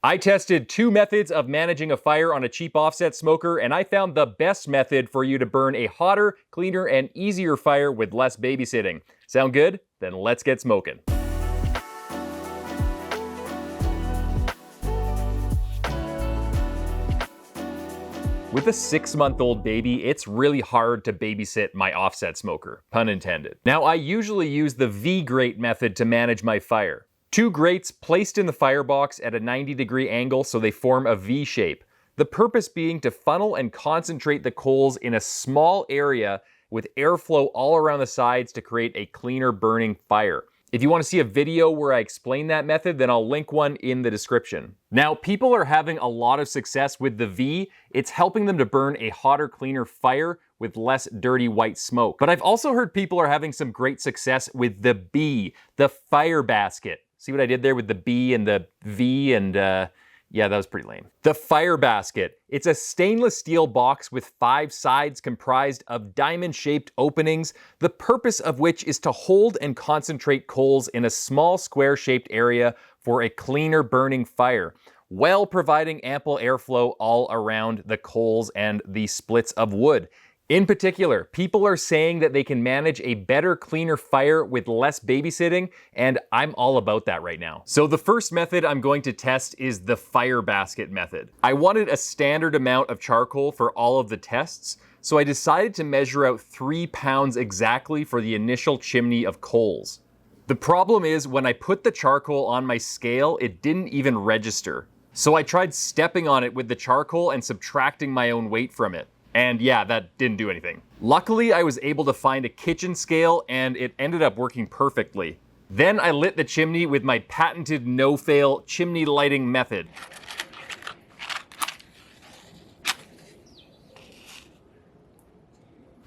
I tested 2 methods of managing a fire on a cheap offset smoker, and I found the best method for you to burn a hotter, cleaner, and easier fire with less babysitting. Sound good? Then let's get smoking. With a 6-month-old baby, it's really hard to babysit my offset smoker, pun intended. Now, I usually use the V-Grate method to manage my fire. 2 grates placed in the firebox at a 90-degree angle so they form a V shape. The purpose being to funnel and concentrate the coals in a small area with airflow all around the sides to create a cleaner burning fire. If you want to see a video where I explain that method, then I'll link one in the description. Now, people are having a lot of success with the V. It's helping them to burn a hotter, cleaner fire with less dirty white smoke. But I've also heard people are having some great success with the B, the fire basket. See what I did there with the B and the V and yeah, that was pretty lame. The fire basket. It's a stainless steel box with 5 sides comprised of diamond-shaped openings, the purpose of which is to hold and concentrate coals in a small square-shaped area for a cleaner burning fire, while providing ample airflow all around the coals and the splits of wood. In particular, people are saying that they can manage a better, cleaner fire with less babysitting, and I'm all about that right now. So the first method I'm going to test is the fire basket method. I wanted a standard amount of charcoal for all of the tests, so I decided to measure out 3 pounds exactly for the initial chimney of coals. The problem is, when I put the charcoal on my scale, it didn't even register. So I tried stepping on it with the charcoal and subtracting my own weight from it. And yeah, that didn't do anything. Luckily, I was able to find a kitchen scale and it ended up working perfectly. Then I lit the chimney with my patented no-fail chimney lighting method.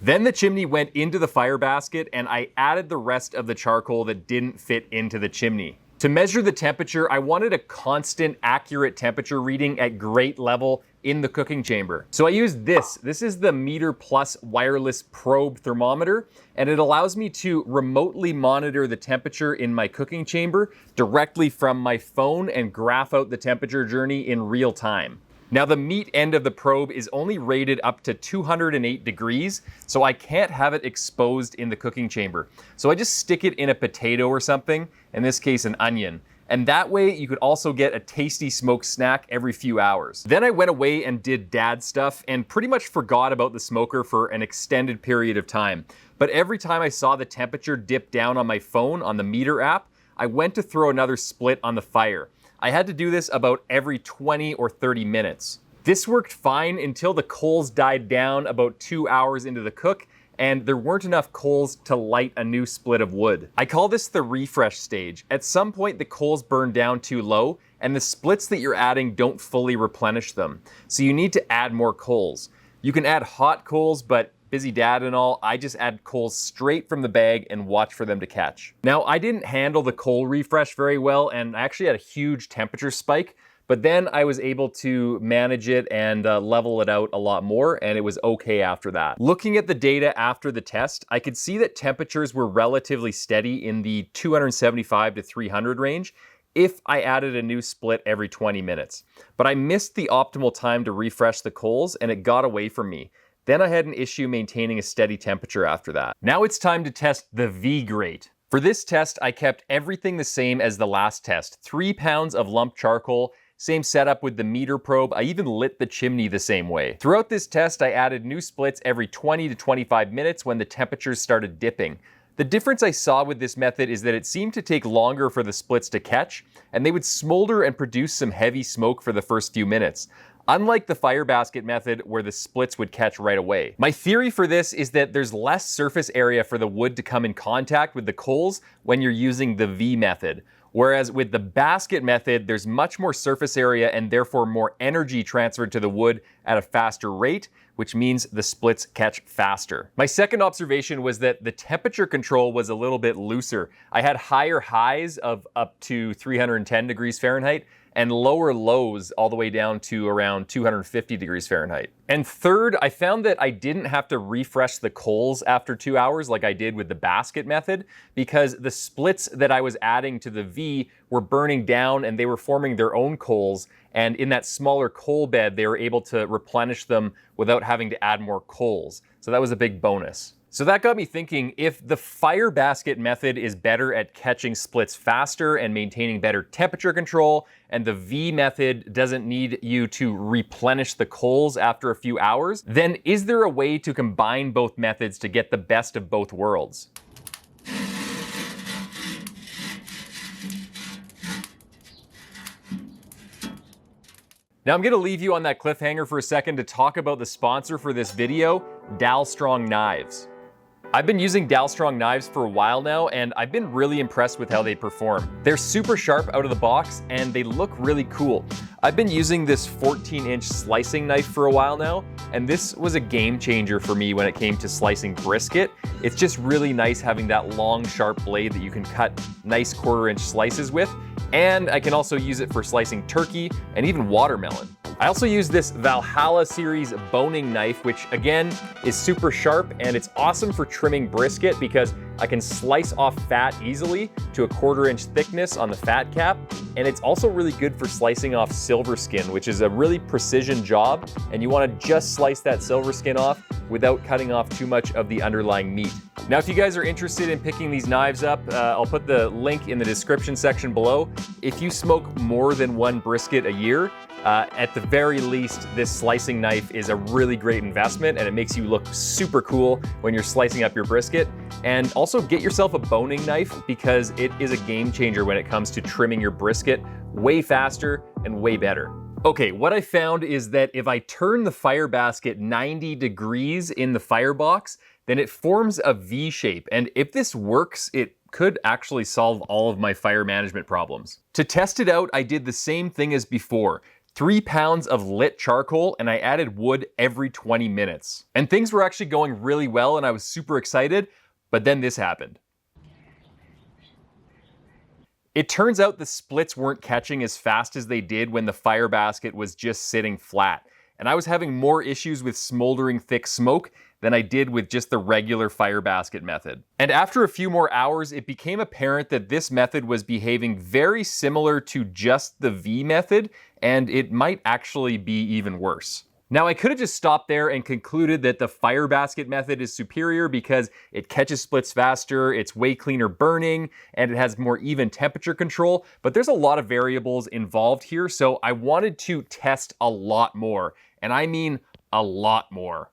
Then the chimney went into the fire basket and I added the rest of the charcoal that didn't fit into the chimney. To measure the temperature, I wanted a constant, accurate temperature reading at grate level in the cooking chamber. So I used this. This is the MEATER Plus wireless probe thermometer, and it allows me to remotely monitor the temperature in my cooking chamber directly from my phone and graph out the temperature journey in real time. Now, the meat end of the probe is only rated up to 208 degrees, so I can't have it exposed in the cooking chamber. So I just stick it in a potato or something, in this case an onion. And that way you could also get a tasty smoked snack every few hours. Then I went away and did dad stuff and pretty much forgot about the smoker for an extended period of time. But every time I saw the temperature dip down on my phone on the MEATER app, I went to throw another split on the fire. I had to do this about every 20 or 30 minutes. This worked fine until the coals died down about 2 hours into the cook and there weren't enough coals to light a new split of wood. I call this the refresh stage. At some point the coals burn down too low and the splits that you're adding don't fully replenish them. So you need to add more coals. You can add hot coals, but busy dad and all, I just add coals straight from the bag and watch for them to catch. Now, I didn't handle the coal refresh very well and I actually had a huge temperature spike, but then I was able to manage it and level it out a lot more, and it was okay after that. Looking at the data after the test, I could see that temperatures were relatively steady in the 275 to 300 range if I added a new split every 20 minutes. But I missed the optimal time to refresh the coals and it got away from me. Then I had an issue maintaining a steady temperature after that. Now it's time to test the V-Grate. For this test, I kept everything the same as the last test. 3 pounds of lump charcoal, same setup with the MEATER probe. I even lit the chimney the same way. Throughout this test, I added new splits every 20 to 25 minutes when the temperatures started dipping. The difference I saw with this method is that it seemed to take longer for the splits to catch, and they would smolder and produce some heavy smoke for the first few minutes. Unlike the fire basket method where the splits would catch right away. My theory for this is that there's less surface area for the wood to come in contact with the coals when you're using the V method. Whereas with the basket method, there's much more surface area and therefore more energy transferred to the wood at a faster rate, which means the splits catch faster. My second observation was that the temperature control was a little bit looser. I had higher highs of up to 310 degrees Fahrenheit and lower lows all the way down to around 250 degrees Fahrenheit. And third, I found that I didn't have to refresh the coals after 2 hours like I did with the basket method, because the splits that I was adding to the V were burning down and they were forming their own coals, and in that smaller coal bed they were able to replenish them without having to add more coals. So that was a big bonus. So that got me thinking, if the fire basket method is better at catching splits faster and maintaining better temperature control, and the V method doesn't need you to replenish the coals after a few hours, then is there a way to combine both methods to get the best of both worlds? Now I'm going to leave you on that cliffhanger for a second to talk about the sponsor for this video, Dalstrong Knives. I've been using Dalstrong Knives for a while now, and I've been really impressed with how they perform. They're super sharp out of the box, and they look really cool. I've been using this 14-inch slicing knife for a while now, and this was a game changer for me when it came to slicing brisket. It's just really nice having that long, sharp blade that you can cut nice 1/4-inch slices with, and I can also use it for slicing turkey and even watermelon. I also use this Valhalla series boning knife, which again is super sharp, and it's awesome for trimming brisket because I can slice off fat easily to a 1/4-inch thickness on the fat cap. And it's also really good for slicing off silver skin, which is a really precision job, and you want to just slice that silver skin off without cutting off too much of the underlying meat. Now, if you guys are interested in picking these knives up, I'll put the link in the description section below. If you smoke more than one brisket a year, at the very least, this slicing knife is a really great investment, and it makes you look super cool when you're slicing up your brisket. And also get yourself a boning knife, because it is a game changer when it comes to trimming your brisket way faster and way better. Okay, what I found is that if I turn the fire basket 90 degrees in the Firebox, then it forms a V shape. And if this works, it could actually solve all of my fire management problems. To test it out, I did the same thing as before. 3 pounds of lit charcoal, and I added wood every 20 minutes. And things were actually going really well, and I was super excited, but then this happened. It turns out the splits weren't catching as fast as they did when the fire basket was just sitting flat, and I was having more issues with smoldering thick smoke than I did with just the regular fire basket method. And after a few more hours, it became apparent that this method was behaving very similar to just the V method, and it might actually be even worse. Now, I could have just stopped there and concluded that the fire basket method is superior because it catches splits faster, it's way cleaner burning, and it has more even temperature control, but there's a lot of variables involved here, so I wanted to test a lot more, and I mean a lot more.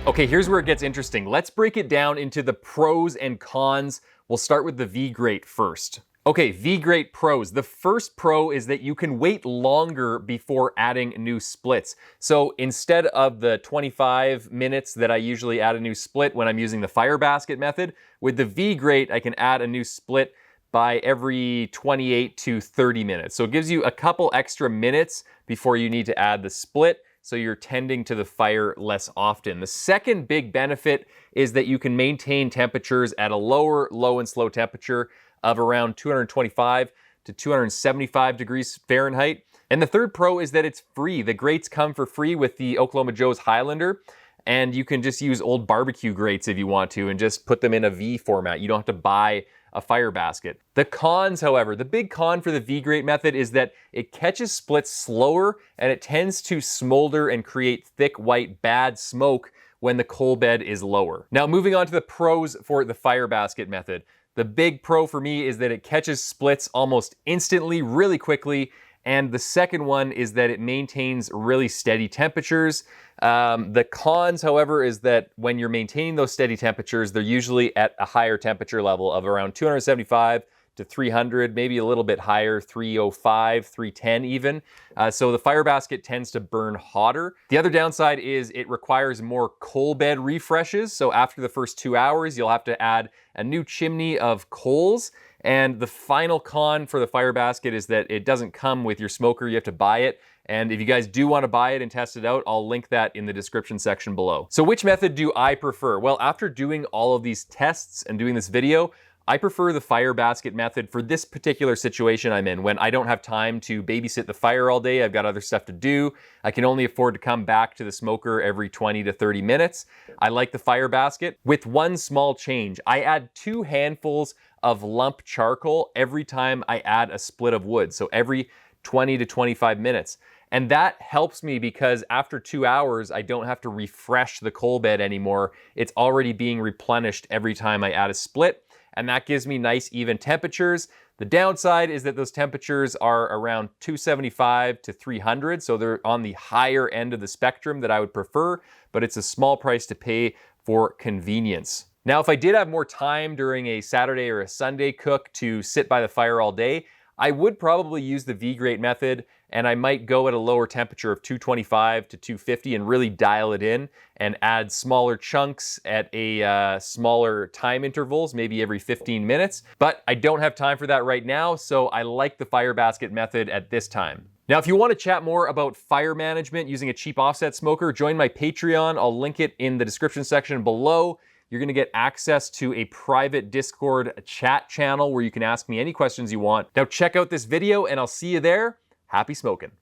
Okay, here's where it gets interesting. Let's break it down into the pros and cons. We'll start with the V-Grate first. Okay, V-Grate pros. The first pro is that you can wait longer before adding new splits. So instead of the 25 minutes that I usually add a new split when I'm using the fire basket method, with the V-Grate I can add a new split by every 28 to 30 minutes. So it gives you a couple extra minutes before you need to add the split, so you're tending to the fire less often. The second big benefit is that you can maintain temperatures at a lower low and slow temperature of around 225 to 275 degrees Fahrenheit. And the third pro is that it's free. The grates come for free with the Oklahoma Joe's Highlander, and you can just use old barbecue grates if you want to and just put them in a V format. You don't have to buy a fire basket. The cons, however, the big con for the V-Grate method is that it catches splits slower, and it tends to smolder and create thick, white, bad smoke when the coal bed is lower. Now, moving on to the pros for the fire basket method. The big pro for me is that it catches splits almost instantly, really quickly, and the second one is that it maintains really steady temperatures. The cons, however, is that when you're maintaining those steady temperatures, they're usually at a higher temperature level of around 275 to 300, maybe a little bit higher, 305, 310 even. So the fire basket tends to burn hotter. The other downside is it requires more coal bed refreshes. So after the first 2 hours, you'll have to add a new chimney of coals. And the final con for the fire basket is that it doesn't come with your smoker. You have to buy it. And if you guys do want to buy it and test it out, I'll link that in the description section below. So which method do I prefer? Well, after doing all of these tests and doing this video, I prefer the fire basket method for this particular situation I'm in, when I don't have time to babysit the fire all day. I've got other stuff to do. I can only afford to come back to the smoker every 20 to 30 minutes. I like the fire basket with one small change. I add 2 handfuls of lump charcoal every time I add a split of wood. So every 20 to 25 minutes. And that helps me because after 2 hours, I don't have to refresh the coal bed anymore. It's already being replenished every time I add a split. And that gives me nice even temperatures. The downside is that those temperatures are around 275 to 300. So they're on the higher end of the spectrum that I would prefer, but it's a small price to pay for convenience. Now, if I did have more time during a Saturday or a Sunday cook to sit by the fire all day, I would probably use the V-Grate method, and I might go at a lower temperature of 225 to 250 and really dial it in and add smaller chunks at a smaller time intervals, maybe every 15 minutes. But I don't have time for that right now, so I like the fire basket method at this time. Now, if you want to chat more about fire management using a cheap offset smoker, join my Patreon. I'll link it in the description section below. You're going to get access to a private Discord chat channel where you can ask me any questions you want. Now check out this video and I'll see you there. Happy smoking.